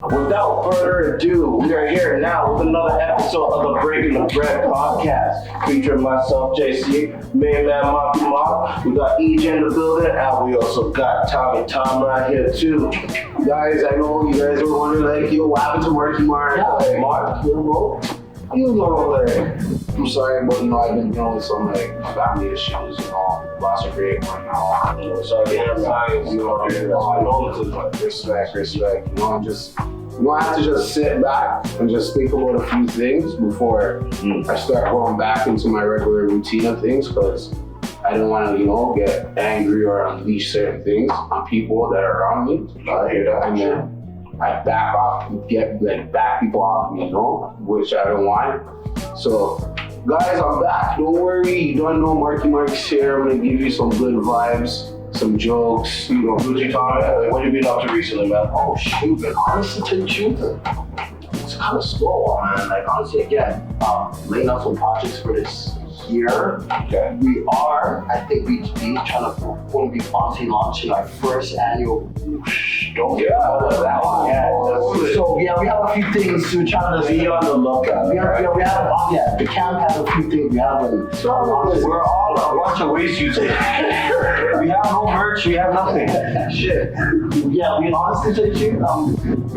Without further ado, we are here now with another episode of the Breaking the Bread podcast, featuring myself, JC, main man Marky Mark. We got EJ in the building, and we also got Tom right here too. Guys, I know you guys were wondering, like, yo, what happened to Marky Mark? Yeah, Mark, you know, I'm sorry, but I've been dealing with some family issues, lost a great one now. Respect. I have to just sit back and just think about a few things before I start going back into my regular routine of things, because I don't want to, get angry or unleash certain things on people that are around me. I hear that. And then I back people off me, which I don't want. So, guys, I'm back. Don't worry. You don't know Marky Mark's here. I'm gonna give you some good vibes, some jokes. Gucci Tom, what have you been up to recently, man? Oh shoot, man. Honestly, to tell you the truth, it's kind of slow, man. Like honestly, again, laying out some projects for this year. Okay. We are, I think, BTB going to be honestly launching our first annual. Don't Yeah, that one. Yeah. So yeah, we have a few things to try to Be on the lookout. We have the camp has a few things we haven't. We're all a bunch of waste users. We have no merch, we have nothing. Shit. Yeah, we honestly tell you,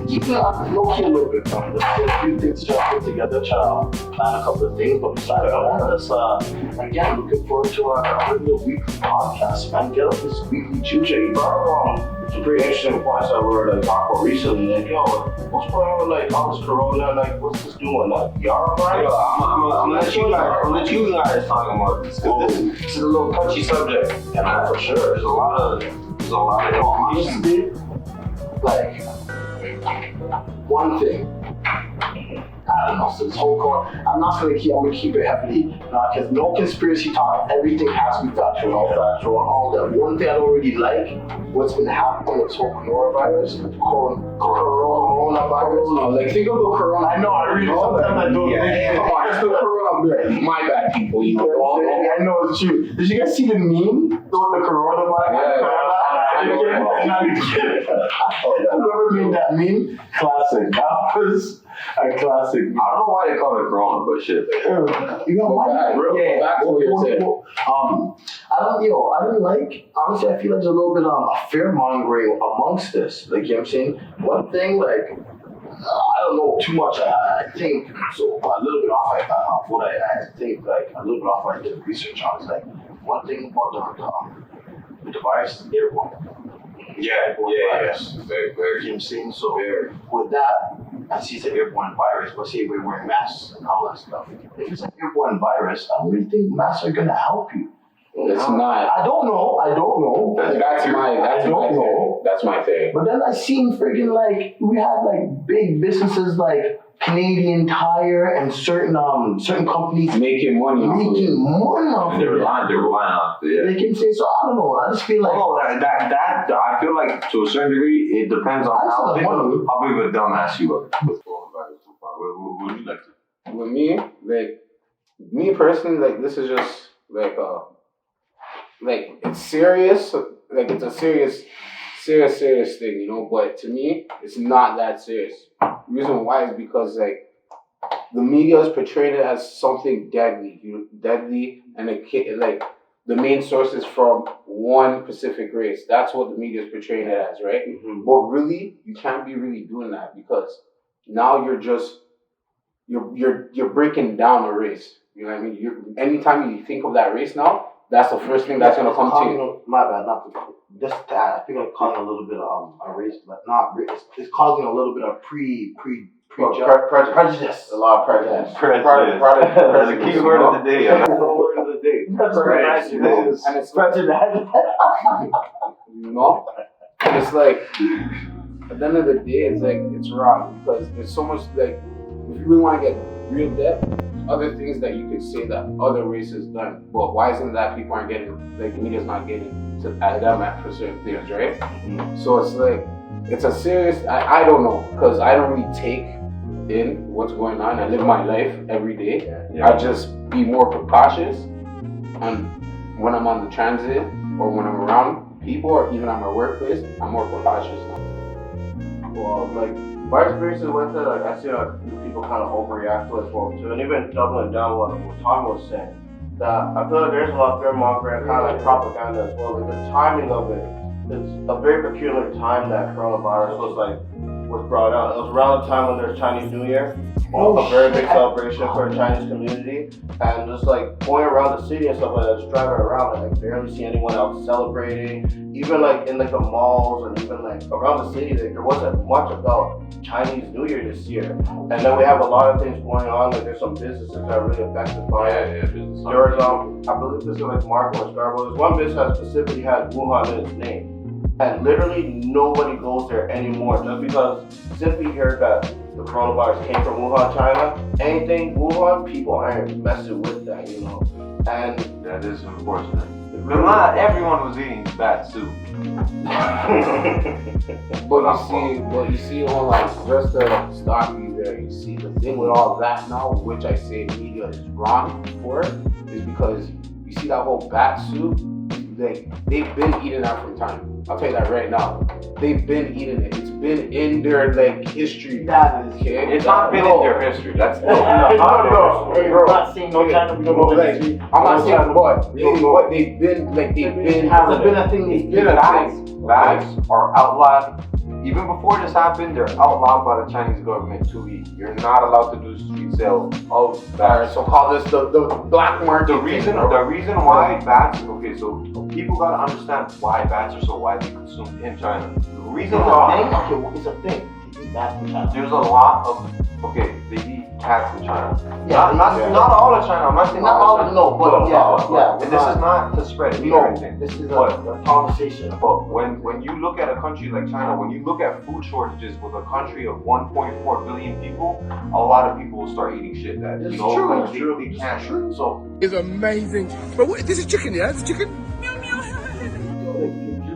keeping low key a little bit. There's a few things to put together, try to plan a couple of things, but besides that, again, looking forward to our weekly podcast, man. Get up this weekly juju. Some pretty interesting points that we were talking about recently. Like, yo, what's going on with all this corona? Like, what's this doing? Like, Yaravirus? I'm gonna let you guys talk about this, because this is a little touchy subject. Yeah, for sure. There's a lot of Honestly, like, one thing, I don't know, so this whole I'm gonna keep it heavily, because no conspiracy talk, everything has to be factual, all that. One thing I don't really like, what's been happening with this whole coronavirus, Like, think of the corona. I know, I really, sometimes I don't think, Come on, it's the corona. My bad, people. I know it's true. Did you guys see the meme with the coronavirus? Whoever made that meme, classic. That was a classic. I don't know why they call it corona, but shit. You know what? Back to what you're saying. I don't like, honestly, I feel like there's a little bit of fear mongering amongst this. Like, you know what I'm saying? One thing, like, I don't know too much. I think so. A little bit off what I think, like a little bit off what I did research on is like one thing about the virus is airborne. Yes. Very, You know what I'm saying? So with that, I see it's an airborne virus, but say we're wearing masks and all that stuff. If it's an airborne virus, I don't really think masks are gonna help you. It's not. I don't know. That's my thing. But then I seen friggin' like we had like big businesses like Canadian Tire and certain companies Making money off They're of it. relying on it. They can say so. I don't know. I just feel like That I feel like to a certain degree it depends on how big of a dumbass you are. What would you like to? With me personally, like, this is just like it's serious. Like, it's a serious thing, but to me, it's not that serious. The reason why is because, like, the media is portraying it as something deadly, and like, the main source is from one specific race. That's what the media is portraying it as, right? Mm-hmm. But really, you can't be really doing that, because now you're breaking down a race. You know what I mean? Anytime you think of that race now, that's the first thing that's gonna come to you. My bad, not just that. I think I'm causing a little bit of a race, but not. It's causing a little bit of prejudice. A lot of prejudice. That's the key word of the day. Word of the day. Prejudice. And it's prejudice. And it's like, at the end of the day, it's like, it's wrong, because there's so much, like, if you really want to get real depth, other things that you could say that other races done, but why isn't that people aren't getting, like, the media's not getting to at them at for certain things, right? Mm-hmm. So it's like, it's a serious, I don't know, because I don't really take in what's going on. I live my life every day. I just be more precautious, and when I'm on the transit or when I'm around people or even at my workplace, I'm more precautious now. Well, like, my experiences with it, like I see people kind of overreact to it as well too, and even doubling down what Tom was saying, that I feel like there's a lot of fear mongering and kind of like propaganda as well. Like the timing of it, it's a very peculiar time that coronavirus was brought out. It was around the time when there's Chinese New Year, a very big celebration for the Chinese community, and just like going around the city and stuff like that, just driving around and like barely see anyone else celebrating. Even like in like the malls and even like around the city, like, there wasn't much about Chinese New Year this year. And then we have a lot of things going on. Like there's some businesses that are really affected by it. business. There's I believe this is like Marco and Starbucks. There's one business that specifically has Wuhan in its name. And literally nobody goes there anymore just because simply heard that the coronavirus came from Wuhan, China. Anything Wuhan, people aren't messing with that, you know. And that is unfortunate. But not everyone was eating bat soup. But you see on like just to stop you there, you see the thing with all that now, which I say media is wrong for, is because you see that whole bat soup, they've been eating that from time. I'll tell you that right now. They've been eating it. It's been in their like history. That is Okay? It's not been in their history. That's No, we're not saying no China. We don't go to the Like, street. I'm not saying what, No. they've been Hasn't been a thing. They've been a thing. Bags are outlawed. Even before this happened, they're outlawed by the Chinese government to eat. You're not allowed to do street sale of bats. So call this the black market. The reason why bats, okay, so people gotta understand why bats are so widely consumed in China. The reason why It's a thing. They eat bats in China. there's a lot of, okay, they eat cats in China. Yeah, Not all of China, I'm not saying Not all of China. no, but yeah. And this is not to spread fear or anything. This is But- a conversation. But when you look at a country like China, when you look at food shortages with a country of 1.4 billion people, a lot of people will start eating shit that It's you know, true, like it's they, true, they it's can't. true. So Is amazing. But what, this is chicken, yeah? It's chicken.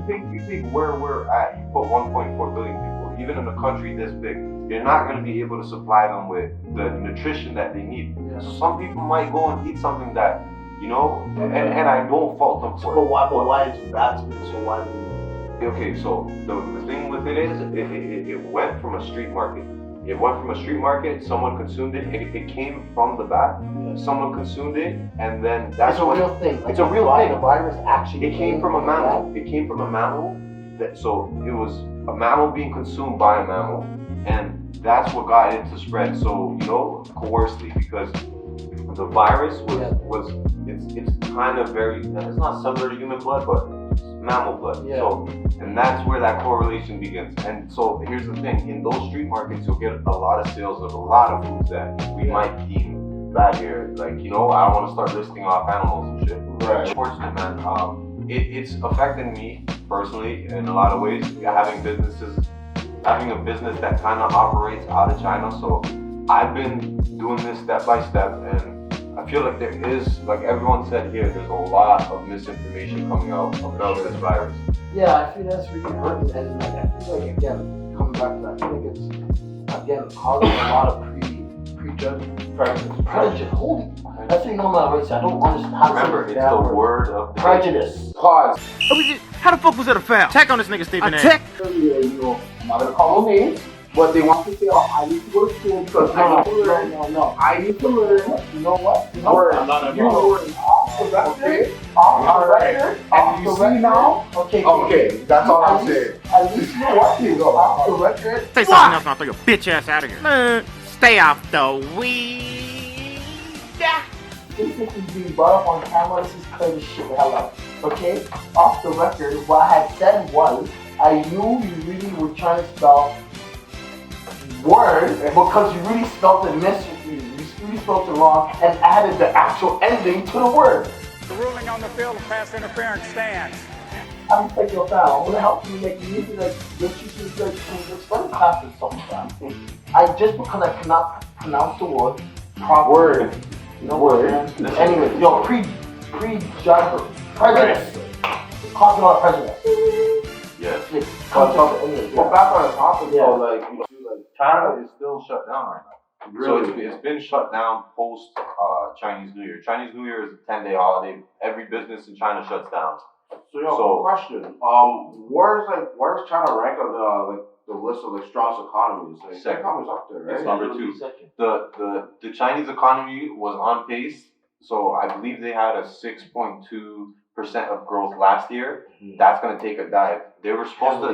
like, you think where we're at, you put 1.4 billion people, even in a country this big, you're not going to be able to supply them with the nutrition that they need. So some people might go and eat something that, you know, and I don't fault them for it. But why is bats been so widely? Okay, so the thing with it is, it went from a street market. It went from a street market, someone consumed it, it came from the bat, someone consumed it, and then that's It's a what real thing. Like, it's a real why thing. The virus actually it came from a mammal. It came from a mammal. So it was a mammal being consumed by a mammal, and that's what got it to spread. So, you know, coercedly, because the virus was it's kind of it's not similar to human blood, but it's mammal blood. Yeah. So, and that's where that correlation begins. And so here's the thing: in those street markets, you'll get a lot of sales of a lot of foods that we might deem bad here. Like, you know, I don't want to start listing off animals and shit. Right. Unfortunate, man. It's affecting me personally in a lot of ways. Having a business that kind of operates out of China, so I've been doing this step by step, and I feel like there is, like everyone said here, there's a lot of misinformation coming out about this virus. Yeah, I feel that's really important, and like, I feel like again, coming back to that, I feel like it's again causing a lot of prejudice. Holy, that's the normal race. I don't understand how to Remember, say it's that the word. word of the day. Prejudice. Pause. How the fuck was that a foul? Check on this nigga Stephen A. Check. You know, I'm not gonna call no names, but they want to say, oh, I need to go to school because I need to learn. No. I need to learn. You know what? You know Word. what? You learn off the record. Off the record. Off And the you see record. now? Okay. Okay, that's all I'm At least- saying. At least you know what? You go off the record. Say something else and I'll throw your bitch ass out of here. Man, stay off the weed. This is being brought up on camera. This is crazy shit. The hell out. Okay. Off the record, what I had said was, I knew you really were trying to spell word because you really spelled it you really spelled it wrong and added the actual ending to the word. The ruling on the field of pass interference stands. I'm like your foul. I'm gonna help you. Like, you need to like get you to like explain classes sometimes. Just because I cannot pronounce the word properly. Word. You know what, man? Anyway, yo, prejudgment, prejudice. It's causing a lot of prejudice. Yes. It's causing anyway. But back on the topic, Yeah. though, like, you know, like China is still shut down right now. Really? So it's been shut down post Chinese New Year. Chinese New Year is a 10-day holiday. Every business in China shuts down. So, yo, So- question. Where's China rank on the like the list of like strongest economies. Like that economy's up there, right? It's number 2. The Chinese economy was on pace, so I believe they had a 6.2% of growth last year. That's gonna take a dive. They were supposed to.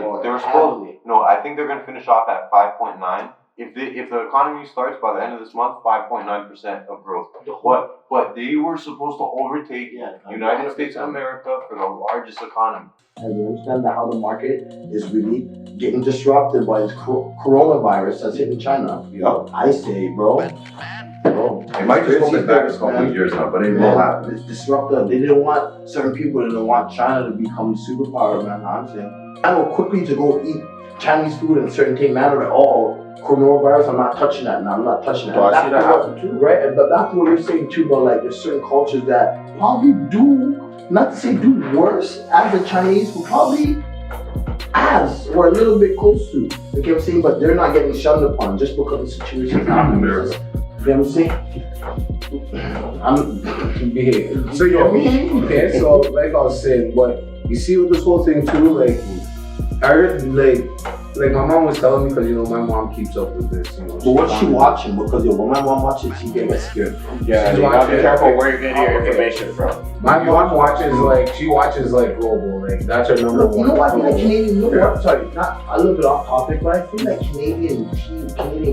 No, I think they're gonna finish off at 5.9. If the economy starts by the end of this month, 5.9% of growth. But they were supposed to overtake United States of America for the largest economy. And we understand that how the market is really getting disrupted by this coronavirus that's hitting China. Yup. I say, bro. It might just hold it back a couple of years now, but it will happen. It's disruptive. They didn't want certain people. They didn't want China to become a superpower, man. I'm saying. I know quickly to go eat Chinese food in a certain manner at all. Coronavirus, I'm not touching that now. I'm not touching that. So I see that happen too. Right? But that's what you're saying too, but like there's certain cultures that probably do, not to say do worse as the Chinese, but probably as or a little bit close to. You know what I'm saying? But they're not getting shunned upon just because the situation's happening. You know what I'm saying? So okay, so like I was saying, but you see with this whole thing too, like I heard like my mom was telling me, because you know my mom keeps up with this, you know. But what's she watching? Because when my mom watches, she gets scared. Yeah, you gotta be careful where you're getting your information from. My mom watches like global, like that's her number one. You know what? I feel like Canadian, you know what? Sorry, not a little bit off topic, but I feel like Canadian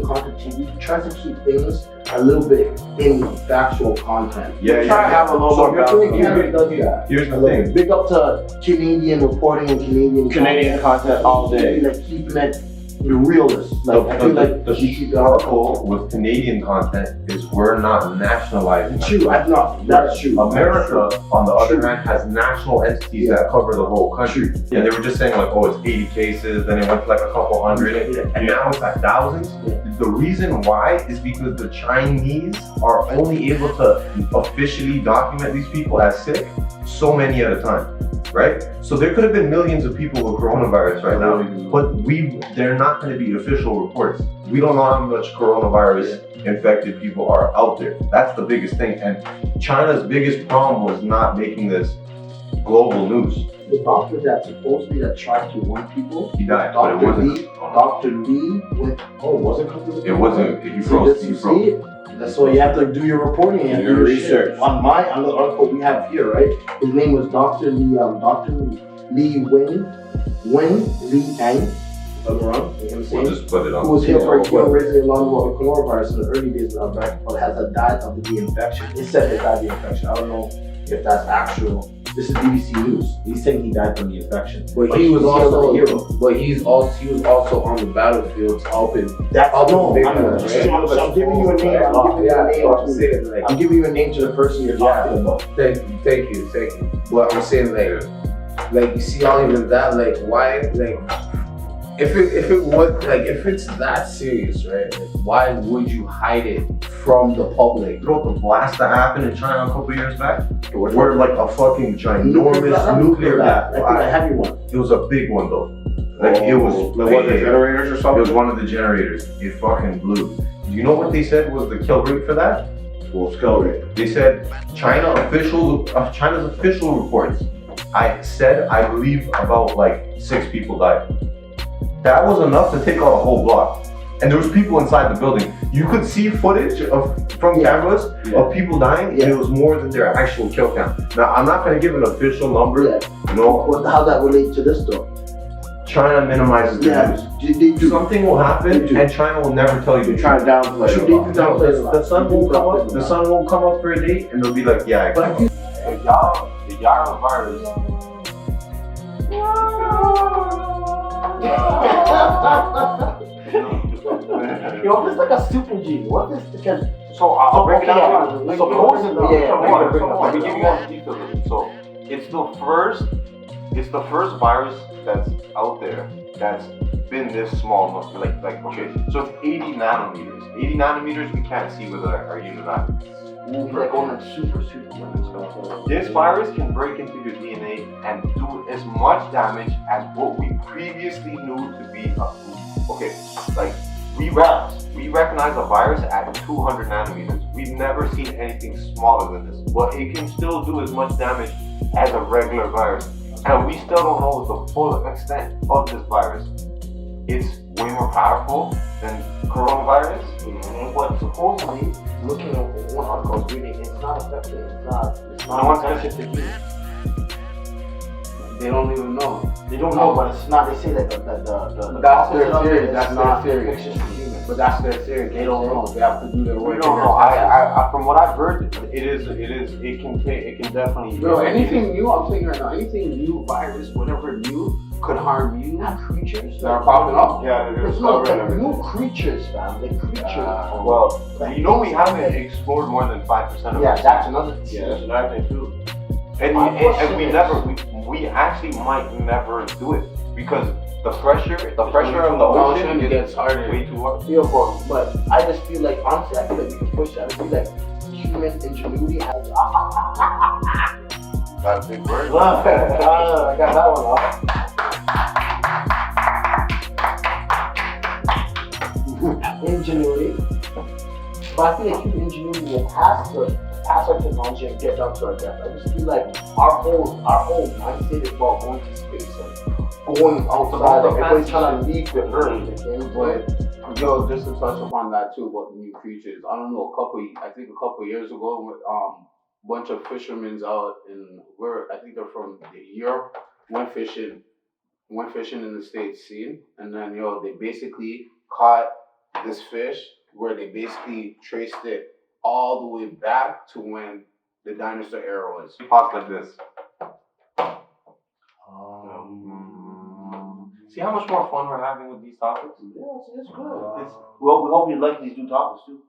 content TV tries to keep things a little bit in factual content. Yeah, Try to have a little more balance. Canada does that. Here's the thing. Big up to Canadian reporting and Canadian content all day. Like keeping it the realist. Like I feel like the struggle with Canadian content is we're not nationalizing. True, I've not. That's true. America, on the other hand, has national entities that cover the whole country. Yeah, they were just saying like, oh, it's 80 cases, then it went to like a couple hundred, and now it's at thousands. The reason why is because the Chinese are only able to officially document these people as sick so many at a time. Right? So there could have been millions of people with coronavirus right now, but they're not going to be official reports. We don't know how much coronavirus infected people are out there. That's the biggest thing. And China's biggest problem was not making this global news. The doctor that supposedly that tried to warn people, He died, but it wasn't. Dr. Lee went, wasn't because of It wasn't. He froze. He froze. That's why you have to do your reporting and Your do research. shit. On the article we have here, right? His name was Dr. Lee, Dr. Lee Wen Li Ang. If I'm wrong, you know what I'm saying? We'll just put it on. Who was here for raising alarm about the coronavirus in the early days of the outbreak, but has died of the infection. It said he died of the infection. I don't know if that's actual. This is BBC News. He's saying he died from the infection. But he was also a hero. But he was also on the battlefield helping. That's no. big I'm ones, right? I'm giving you a name. I'm giving you a name to the person you're talking about. Thank you. But I'm saying like you see, all even that, like why, like if it's that serious, right? Like, why would you hide it from the public? You know the blast that happened in China a couple years back? Where like a fucking ginormous nuclear blast. I think a heavy one. It was a big one though. Like it was Like what, the generators or It something? was one of the generators. It fucking blew. Do you know what they said was the kill rate for that? Well, kill rate. They said China's official reports. I believe about like 6 people died. That was enough to take out a whole block. And there was people inside the building. You could see footage from cameras of people dying, and it was more than their actual kill count. Now, I'm not going to give an official number. You know, How that relate to this though? China minimizes the news. They do. Something will happen, and China will never tell you. They're trying to downplay it. The sun won't come up. The sun won't come up for a day, and they'll be like, "Yeah, I got it." The Yaravirus. Yo, this is like a super G. What is because So I'll break it down. Supposedly, Let me give you guys the details of it. So it's the first virus that's out there that's been this small. Like okay, so it's 80 nanometers. 80 nanometers we can't see with our human eye. like on super and stuff. This virus can break into your DNA and do as much damage as what we previously knew to be okay. Like we recognize a virus at 200 nanometers. We've never seen anything smaller than this, but it can still do as much damage as a regular virus. And we still don't know the full extent of this virus. It's way more powerful than coronavirus. But supposedly, looking at one article I was reading, it's not effective. It's No one's not gonna- effective to use. They don't even know. They don't know, but it's not. They say that the That's their opposite of theory. it is That's not their theory. infectious for humans. But that's their theory. They don't know. They have to do their We work. don't know. I from what I've heard, it can definitely. Bro, anything new, I'm telling you right now, anything new, virus, whatever new, could harm you. Not creatures. That are popping up. Yeah, There's no like, new creatures, fam. Like creatures. Well, you know we haven't explored more than 5% of Yeah, it. that's another thing. Yeah, that's another thing too. And My we question never, we actually might never do it because the pressure of the ocean gets harder. way too hard. Yeah, but I just feel like honestly, I feel like we can push that. I feel like human ingenuity has. That's a big word. I got that one off. Ingenuity. But I feel like human ingenuity will pass our technology and get down to our death. I just feel like our whole mindset is about going to space and going outside. Like everybody's trying to leave the earth. But yo, just to touch upon that too, about the new creatures. I don't know, I think a couple years ago, bunch of fishermen out I think they're from Europe, went fishing in the States, see? And then they basically caught this fish where they basically traced it all the way back to when the dinosaur era was. Pause like this. See how much more fun we're having with these topics? Yeah, it's good. Well, we hope you like these new topics too.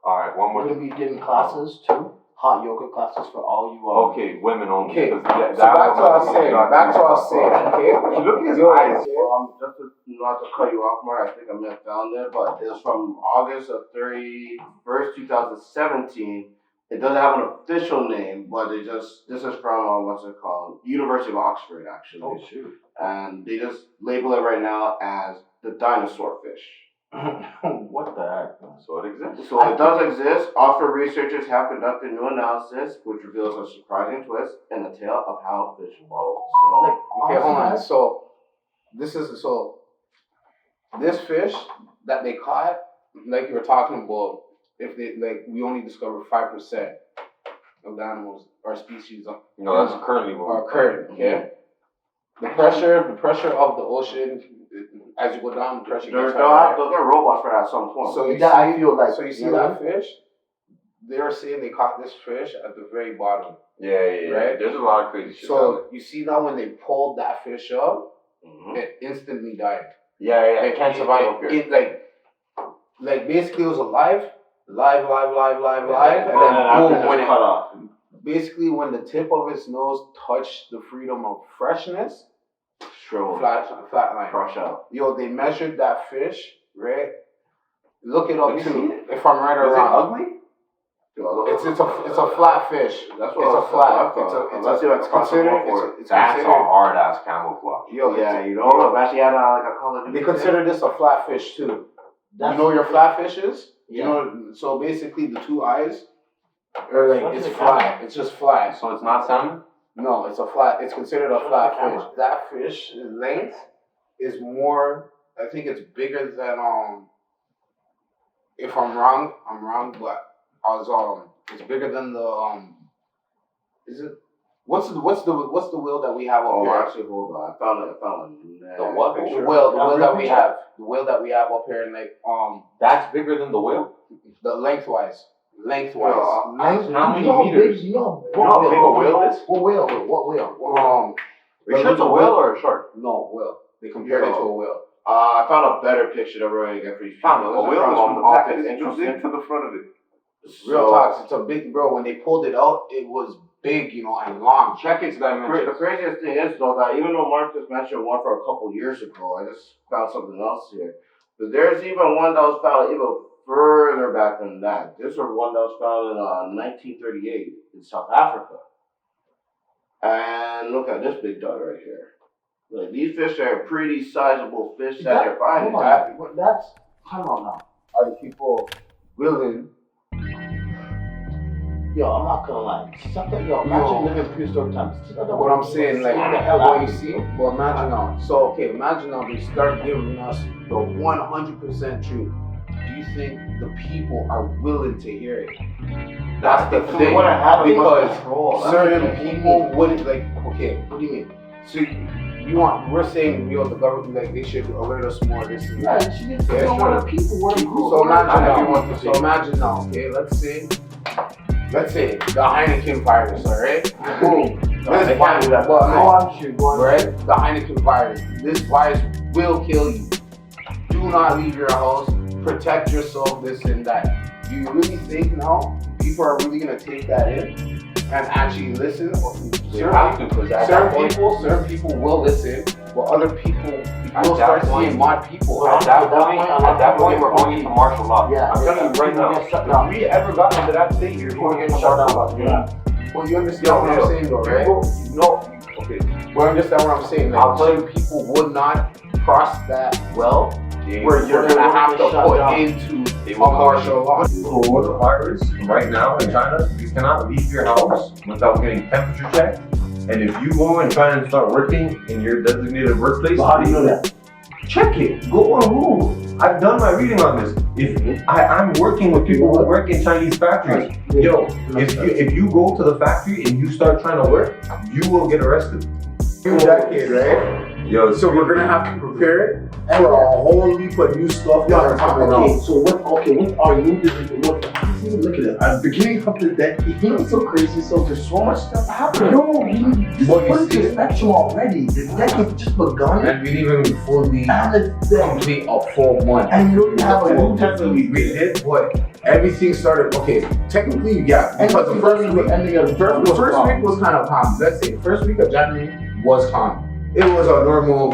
All right, one We're more. gonna be getting classes too. Hot yoga classes for all you. Okay, women only. Okay, because so back to what I was saying. Okay, Look at his Yo, eyes. Just not to cut you off, Mark, I think I meant down there, but it was from August of 31st, 2017. It doesn't have an official name, but this is from, what's it called? University of Oxford, actually. Oh shoot! And they just label it right now as the dinosaur fish. What the heck? So it exists. So it does exist. Oxford researchers have conducted new analysis, which reveals a surprising twist in the tale of how fish evolved. So, Like, okay, hold on. honestly, So this fish that they caught, like you were talking about, if we only discovered 5% of the animals or species No, that's currently what are occurred. Okay, the pressure of the ocean, as you go down, the pressure they'll gets higher. get robots for that at some point. So you that I see, feel like. so you see that fish? They are saying they caught this fish at the very bottom. Yeah. Right? There's a lot of crazy shit. So you see now when they pulled that fish up, Mhm. it instantly died. Yeah. It can't survive up here. It like basically it was alive, and then after boom, it's when cut off. basically when the tip of its nose touched the freedom of freshness, Shrivel. flat line. Crush out. Yo, they measured that fish, right? Look it up Let me see too. it. If I'm right or Is it wrong. ugly? It's a flat fish. That's It's a flat. It's considered. It's That's a considered. hard ass camouflage. Yo, Yeah, you know, I've actually had like a Call of Duty. they consider this a flat fish too. You know what your flat fish is? Yeah. You know, so basically the two eyes are like What's it's it flat. It's just flat. So it's not salmon? No, it's a flat. It's considered a flat the fish. That fish length is more. I think it's bigger than If I'm wrong, but I was it's bigger than the Is it? What's the whale that we have up Oh, here? actually, hold on. I found it. The what? The Picture. whale that we have. The whale that we have up here, and That's bigger than the whale? the lengthwise. How many meters? You know You know how big a whale is? What whale? What whale? Are you sure it's a whale or a shark? No, whale. They compared it to a whale. I found a better picture that we're going to get for you. A whale is from the back of it. To the front of it. Real talks. It's a big, bro. When they pulled it out, it was big, and long. Check its The dimensions. craziest thing is, though, that even though Mark just mentioned one for a couple years ago, I just found something else here. But there's even one that was found even further back than that. This was one that was found in 1938 in South Africa. And look at this big dog right here. Like, these fish are pretty sizable fish that they're finding. Come on now. Are the people willing? Yo, I'm not gonna lie. Something, imagine living prehistoric times. What I'm saying, like, what you see? Well, imagine now. So, okay, imagine now they start giving us the 100% truth, do you think the people are willing to hear it? That's the thing. Because certain people wouldn't like. Okay, what do you mean? So we're saying, the government, like, they should alert us more. This and that. So imagine now. Okay, let's say the Heineken virus. All right. Boom. Right? The Heineken virus. This virus will kill you. Do not leave your house. Protect yourself. This and that. Do you really think now people are really gonna take that in and actually listen? Certain people will listen, but other people will start seeing my people. At that point, we're going into martial law. Yeah, I'm telling you right now. If we ever got into that state, you're going to get shut down. Yeah. Well, you understand what I'm saying, though, right? No. Okay. Well, you understand what I'm saying? Like, certain people would not cross that well, where you're gonna have to put into a martial law. So with the virus right now in China, you cannot leave your house without getting temperature checked. And if you go and try and start working in your designated workplace, How do you know that? check it. Go on Google. I've done my reading on this. If I'm working with people who work in Chinese factories, if you go to the factory and you start trying to work, you will get arrested. Decade, right? Yo, So we're gonna have to prepare for a whole heap of new stuff that are coming out. So what are you doing? Look at it. At the beginning of the decade, you know, it's so crazy. So there's so much stuff happening. No, just put it to the spectrum already. The decade just begun. And we didn't even fully And it's dead. complete a full month. And you don't have a new Definitely, we did, but everything started. Okay, technically, yeah. And Because the first week, the first week was kind of calm. Let's say first week of January was calm. It was a normal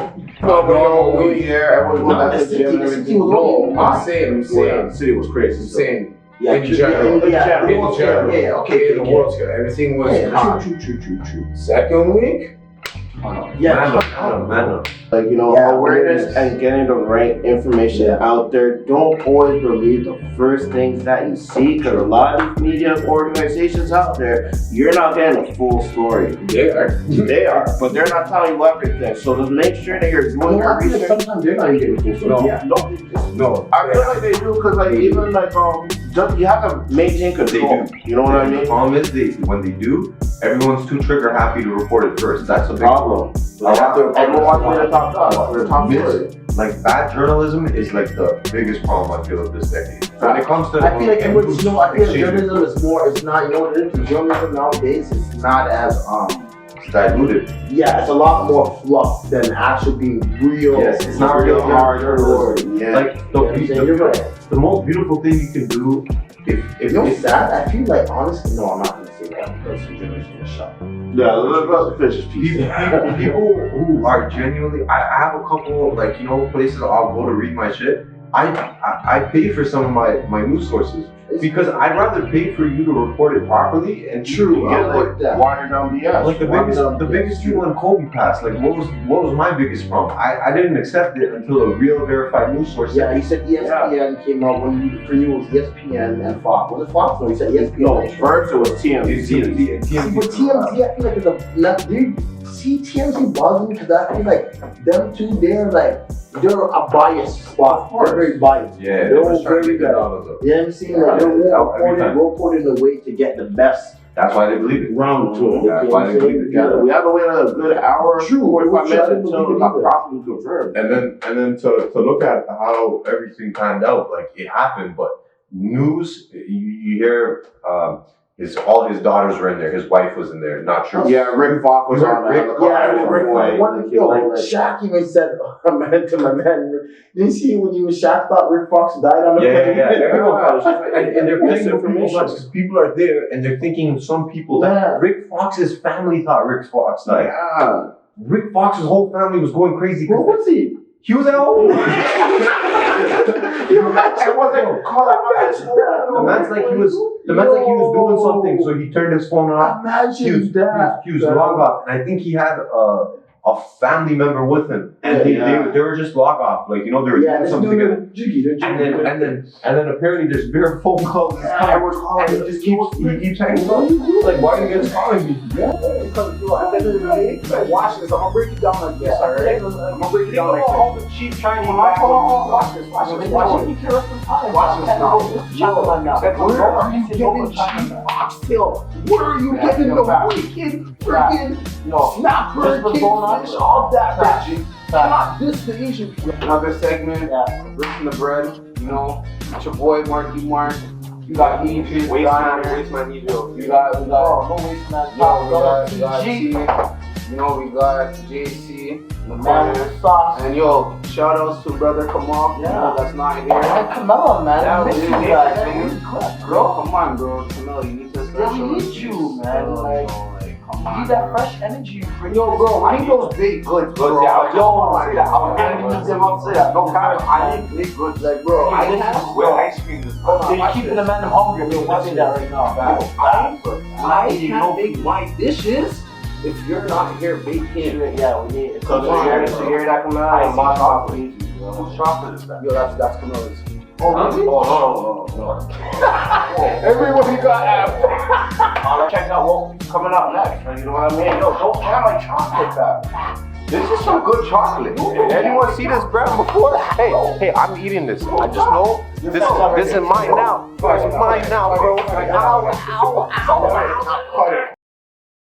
year. Everyone was at the gym and everything. No, I'm saying. The city was crazy. I'm saying. Yeah, in general, okay, in the world scale, everything was calm. True. Second week, Like, you know, awareness and getting the right information out there. Don't always believe the first things that you see, because a lot of these media organizations out there, you're not getting a full story. they are. They are, but they're not telling you everything. So just make sure that you're doing your research. Sometimes they're not even getting full story. No. I feel like they do, because like even like just you have to maintain control. You know what I The mean? problem is when they do, everyone's too trigger happy to report it first. That's the big Problem. Everyone wants to be the top story. Like bad journalism is like the biggest problem I feel of this decade. When it comes to I feel like everyone's, you know, I feel like journalism is more, it's not, you know what it is? Journalism nowadays is not as, it's diluted. yeah, it's a lot more fluff than actually being real. Yes, it's not real hard journalism. Yeah. Like You're right. the most beautiful thing you can do if You know what's sad? I feel like, honestly, no, I'm not going to say that because some journalism is shot. Yeah, let's finish this piece. people who are genuinely, I have a couple, like, you know, places I'll go to read my shit. I pay for some of my news sources because I'd rather pay for you to report it properly and True, get I like that. Water down BS. like the biggest thing when Kobe passed. Like what was my biggest problem? I didn't accept it until a real verified news source. Yeah, he said ESPN came out when for you it was ESPN and Fox. Was it Fox? No, he said ESPN. No, first it was TMZ. But TMZ, I feel like it's a dude. See, TMZ bothers me because I feel like them two, they're a biased spot. They're very biased. Yeah, they're just trying to very get good. dollars up. You know what I'm saying? Like they're reporting a way to get the best That's why they believe it. round to them. That's why they believe it. Yeah, we have to wait a good hour, True, 45 minutes true. until it's not properly confirmed. And then to look at how everything panned out, like it happened, but news, you hear all his daughters were in there, his wife was in there, not sure. Yeah, Rick Fox was on that. Shaq even said, man, to my man, didn't you see when Shaq thought Rick Fox died on the plane? And they're playing information because people are there and they're thinking some people that Rick Fox's family thought Rick Fox died. Yeah. Rick Fox's whole family was going crazy. Where was he? He was at home. The man's like he was doing something, so he turned his phone off. Imagine that. He was logged off, and I think he had a family member with him, and they were just log off, like, you know, they were doing something together. And then apparently there's bare phone calls. I was calling. He just keeps hanging up. Like, why are you guys calling me? Because at the end of the day, watch this. I'm gonna break it down like this, alright? I'm gonna break it down like this. all the cheap Chinese Watch this. Watch this now. Where are you getting cheap oxtail? Where are you getting the freaking snapper, kingfish, all that, Reggie? Not this the Asian people. Another segment, Ripping the Bread, you know, it's your boy Marky Mark. You got Egypt, Wasteman Egypt. we got T, you know, we got JC, The man with the sauce. and yo, shout outs to brother Kamal, you know, that's not here. Man, Camilla, man. I miss you guys. Bro, come on, bro. Camilla, you need to start I showing need us you, man. Like, come you on. need that fresh energy. You bring Yo, bro, I need those baked goods, bro. Yeah, Yo, I say that. I'm say that. No kind of. I need baked goods. like, bro, I have. With ice cream this time. You're keeping the man hungry. I mean, watch that right now. I can't make my dishes if you're not here baking. Yeah, we need it. So you hear that come out? I'm not chocolate. Whose chocolate is that? Yo, that's Camilla's. Oh, no. Everybody got apple. Check out what's coming up next. You know what I mean? Yo, don't have my chocolate back. This is some good chocolate. Anyone see this bread before? Hey, I'm eating this. I just know this is mine now. It's mine now, bro. Like, ow. Cut it.